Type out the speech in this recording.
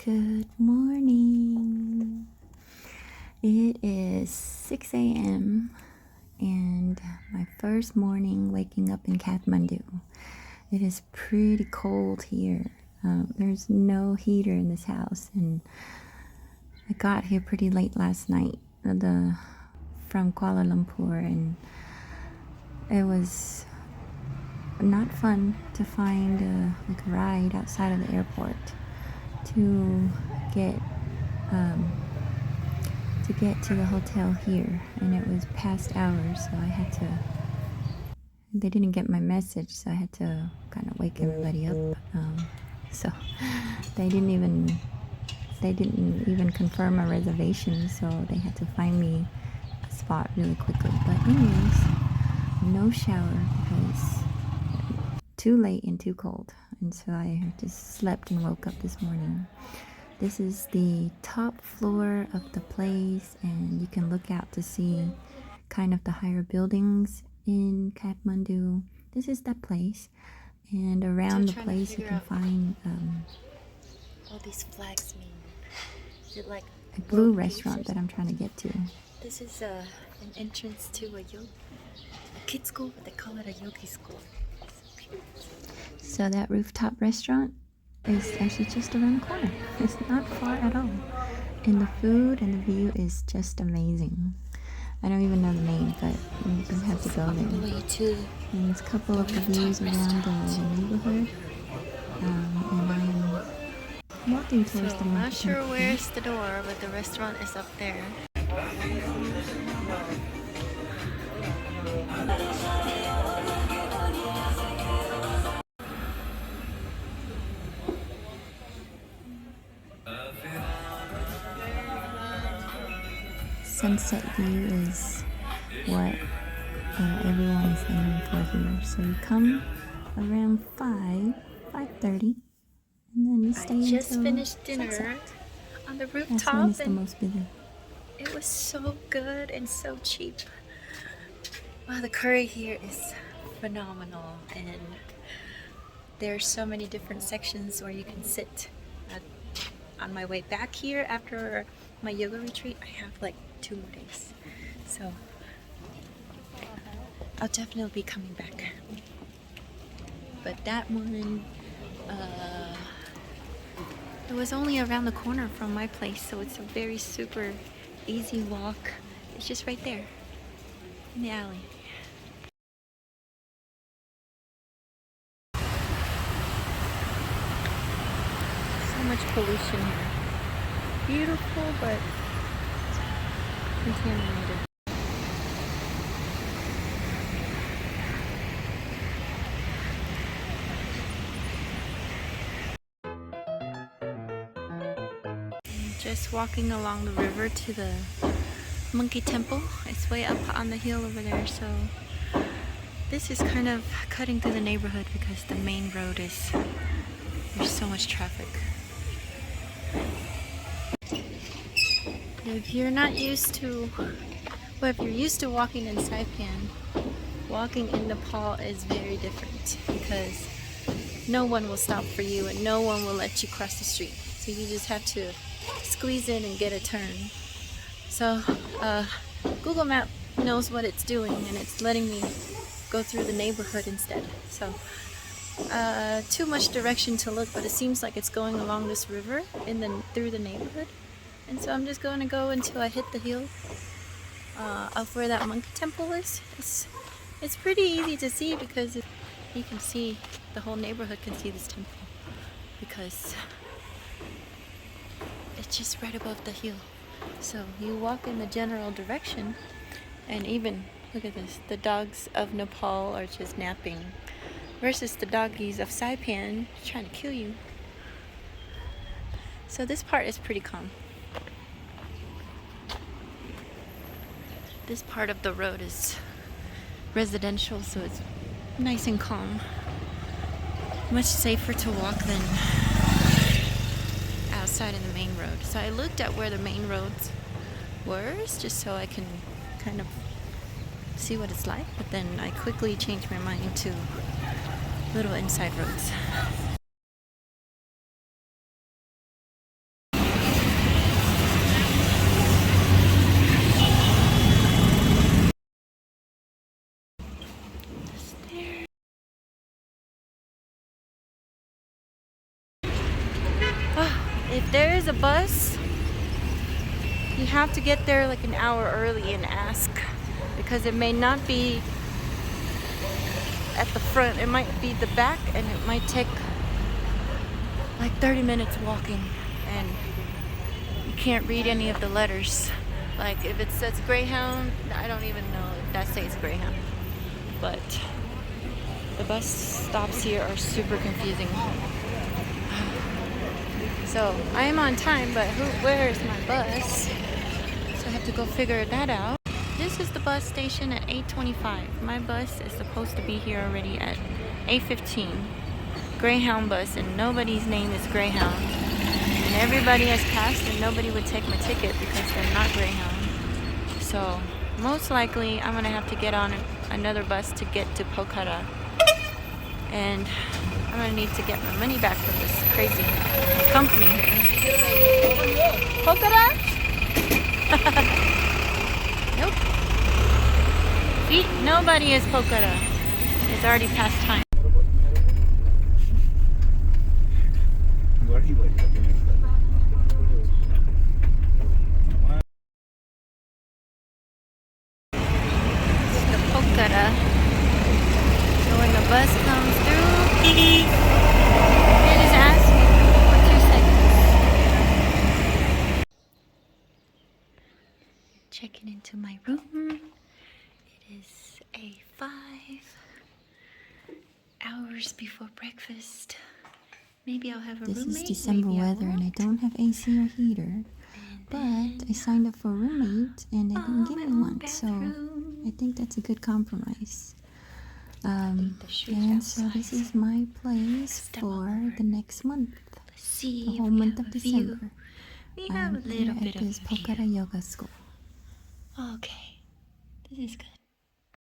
Good morning. It is 6 a.m. and my first morning waking up in Kathmandu. It is pretty cold here. There's no heater in this house, and I got here pretty late last night from Kuala Lumpur, and it was not fun to find a ride outside of the airport to get to the hotel here, and it was past hours, so they didn't get my message, so I had to kind of wake everybody up. So they didn't even confirm a reservation, so they had to find me a spot really quickly. But anyways, no shower because too late and too cold, and so I just slept and woke up this morning. This is the top floor of the place, and you can look out to see kind of the higher buildings in Kathmandu. This is that place, and around the place you can find all these flags mean. Is it like a blue restaurant that I'm trying to get to. This is an entrance to a kid school, but they call it a yogi school. So that rooftop restaurant is actually just around the corner. It's not far at all, and the food and the view is just amazing. I don't even know the name, but you have to go there. And there's a couple of the views around the neighborhood, and I'm walking towards the I'm not sure where's the door, but the restaurant is up there. Sunset view is what everyone is aiming for here. So you come around 5:30, and then you stay until just finished dinner sunset. on the That's rooftop, when it's the and most busy. it was so good and so cheap. Wow, the curry here is phenomenal, and there's so many different sections where you can sit. On my way back here after my yoga retreat, I have like 2 more days, so I'll definitely be coming back. But that one, it was only around the corner from my place, so it's a very super easy walk. It's just right there in the alley. So much pollution here. Beautiful, but contaminated. Just walking along the river to the monkey temple. It's way up on the hill over there, so this is kind of cutting through the neighborhood because the main road there's so much traffic. If you're not used to, well, if you're used to walking in Saipan, walking in Nepal is very different because no one will stop for you and no one will let you cross the street. So you just have to squeeze in and get a turn. So Google Map knows what it's doing, and it's letting me go through the neighborhood instead. So too much direction to look, but it seems like it's going along this river through the neighborhood. And so I'm just going to go until I hit the hill of where that monkey temple is. It's pretty easy to see because you can see, the whole neighborhood can see this temple because it's just right above the hill. So you walk in the general direction, and even, look at this, the dogs of Nepal are just napping versus the doggies of Saipan trying to kill you. So this part is pretty calm. This part of the road is residential, so it's nice and calm. Much safer to walk than outside in the main road. So I looked at where the main roads were just so I can kind of see what it's like, but then I quickly changed my mind to little inside roads. if there is a bus, you have to get there like an hour early and ask, because it may not be at the front, it might be the back, and it might take like 30 minutes walking, and you can't read any of the letters. Like if it says Greyhound, I don't even know if that says Greyhound. But the bus stops here are super confusing. So I am on time, but where is my bus? So I have to go figure that out. This is the bus station at 8:25. My bus is supposed to be here already at 8:15. Greyhound bus, and nobody's name is Greyhound. And everybody has passed, and nobody would take my ticket because they're not Greyhound. So most likely I'm gonna have to get on another bus to get to Pokhara. And I'm gonna need to get my money back from this crazy company here. Pokhara? Nope. See, nobody is Pokhara. It's already past time. The Pokhara. So when the bus comes through, it is asking for 2 seconds. Checking into my room. It is 5 hours before breakfast. Maybe I'll have a This roommate. is December maybe I weather and I won't. don't have AC or heater. And But then I signed up for a roommate and they didn't give my me own one, so bathroom. I think that's a good compromise. The shoes And so outside. this is my place Step all for over. the next month, Let's see the if whole we month have of a view. December. We have a I'm little here bit at of this a view. Pokhara Yoga School. Okay, this is good.